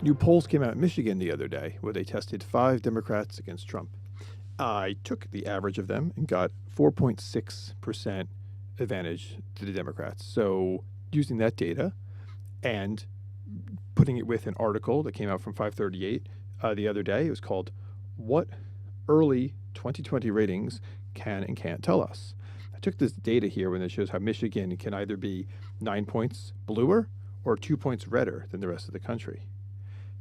New polls came out in Michigan the other day where they tested 5 Democrats against Trump. I took the average of them and got 4.6% advantage to the Democrats. So using that data and putting it with an article that came out from 538 the other day, it was called "What Early 2020 Ratings Can and Can't Tell Us." I took this data here when it shows how Michigan can either be 9 points bluer or 2 points redder than the rest of the country.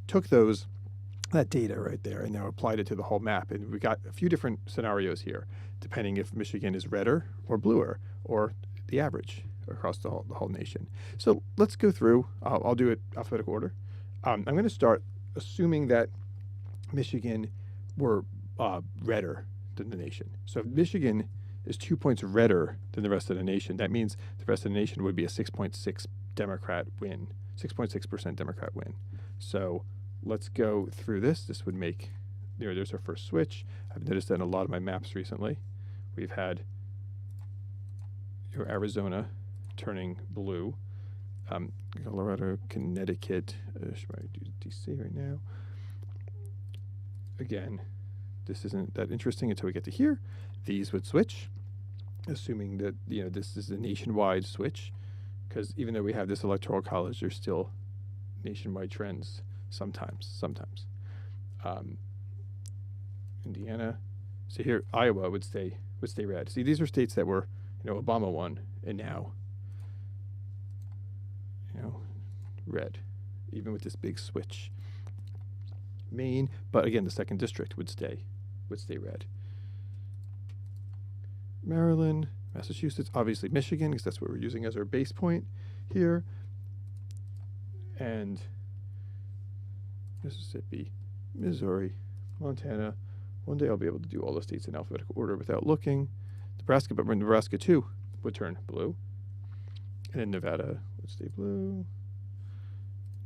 Took that data right there and now applied it to the whole map, and we got a few different scenarios here, depending if Michigan is redder or bluer or the average across the whole nation. So let's go through. I'll do it alphabetical order. I'm going to start assuming that Michigan were redder than the nation. So if Michigan is 2 points redder than the rest of the nation, that means the rest of the nation would be a 6.6 Democrat win, 6.6% Democrat win. So let's go through this. This would make, there's our first switch. I've noticed that in a lot of my maps recently. We've had Arizona turning blue, Colorado, Connecticut, should I do DC right now? Again, this isn't that interesting until we get to here. These would switch, assuming that this is a nationwide switch, because even though we have this electoral college, there's still nationwide trends sometimes. Indiana. So here, Iowa would stay red. See, these are states that were, Obama won, and now, red, even with this big switch. Maine, but again, the second district would stay red. Maryland, Massachusetts, obviously Michigan, because that's what we're using as our base point here, and Mississippi, Missouri, Montana. One day I'll be able to do all the states in alphabetical order without looking. Nebraska, but Nebraska too would turn blue. And then Nevada would stay blue.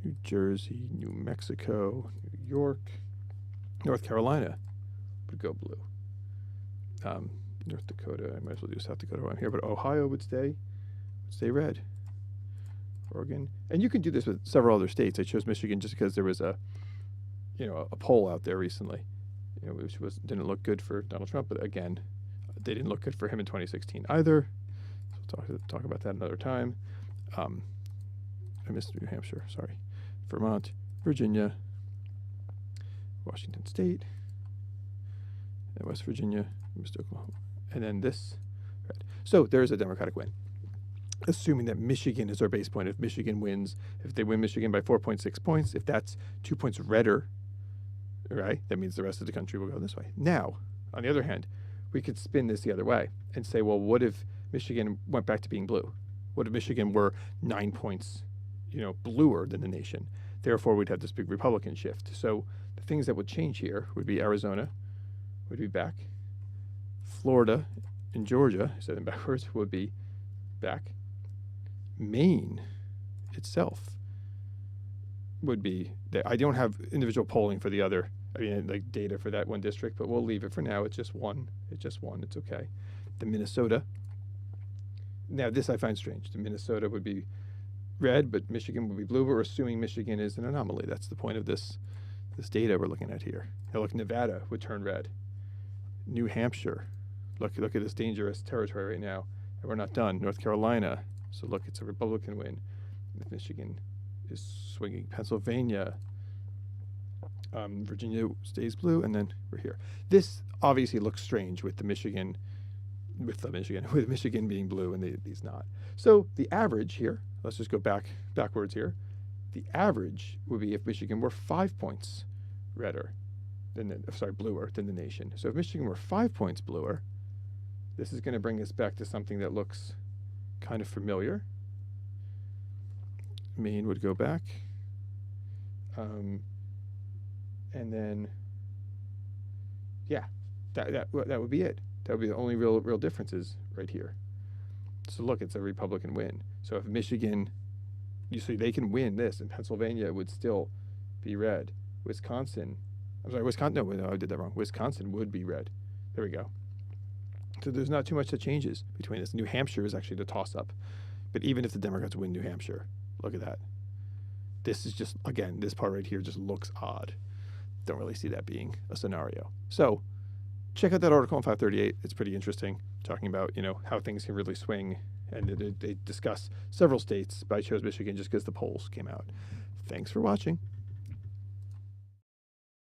New Jersey, New Mexico, New York, North Carolina would go blue. North Dakota, I might as well do South Dakota while I'm here, but Ohio would stay red. Oregon, and you can do this with several other states. I chose Michigan just because there was a poll out there recently, which didn't look good for Donald Trump, but again, they didn't look good for him in 2016 either. So we'll talk about that another time. I missed New Hampshire, sorry. Vermont, Virginia, Washington State, and West Virginia, missed Oklahoma, and then this red. So there is a Democratic win, assuming that Michigan is our base point. If Michigan wins, if they win Michigan by 4.6 points, if that's 2 points redder, right, that means the rest of the country will go this way. Now, on the other hand, we could spin this the other way and say, well, what if Michigan went back to being blue? What if Michigan were 9 points, bluer than the nation? Therefore, we'd have this big Republican shift. So the things that would change here would be Arizona would be back. Florida and Georgia, I said them backwards, would be back. Maine itself would be, I don't have individual polling for the other, like data for that one district, but we'll leave it for now. It's just one. It's okay. The Minnesota. Now this I find strange. The Minnesota would be red, but Michigan would be blue. We're assuming Michigan is an anomaly. That's the point of this data we're looking at here. Now look, Nevada would turn red. New Hampshire. Look at this dangerous territory right now. And we're not done. North Carolina. So look, it's a Republican win. If Michigan is swinging. Pennsylvania. Virginia stays blue, and then we're here. This obviously looks strange with Michigan being blue and these not. So the average here, let's just go backwards here. The average would be if Michigan were 5 points bluer than the nation. So if Michigan were 5 points bluer, this is going to bring us back to something that looks kind of familiar. Maine would go back. And then, yeah, that would be it. That would be the only real differences right here. So look, it's a Republican win. So if Michigan, you see they can win this, and Pennsylvania would still be red. Wisconsin, I did that wrong. Wisconsin would be red. There we go. So there's not too much that changes between this. New Hampshire is actually the toss-up. But even if the Democrats win New Hampshire, look at that. this is just, again, this part right here just looks odd. Don't really see that being a scenario. So check out that article on 538. It's pretty interesting, talking about, how things can really swing. And they discuss several states, but I chose Michigan just because the polls came out. Thanks for watching.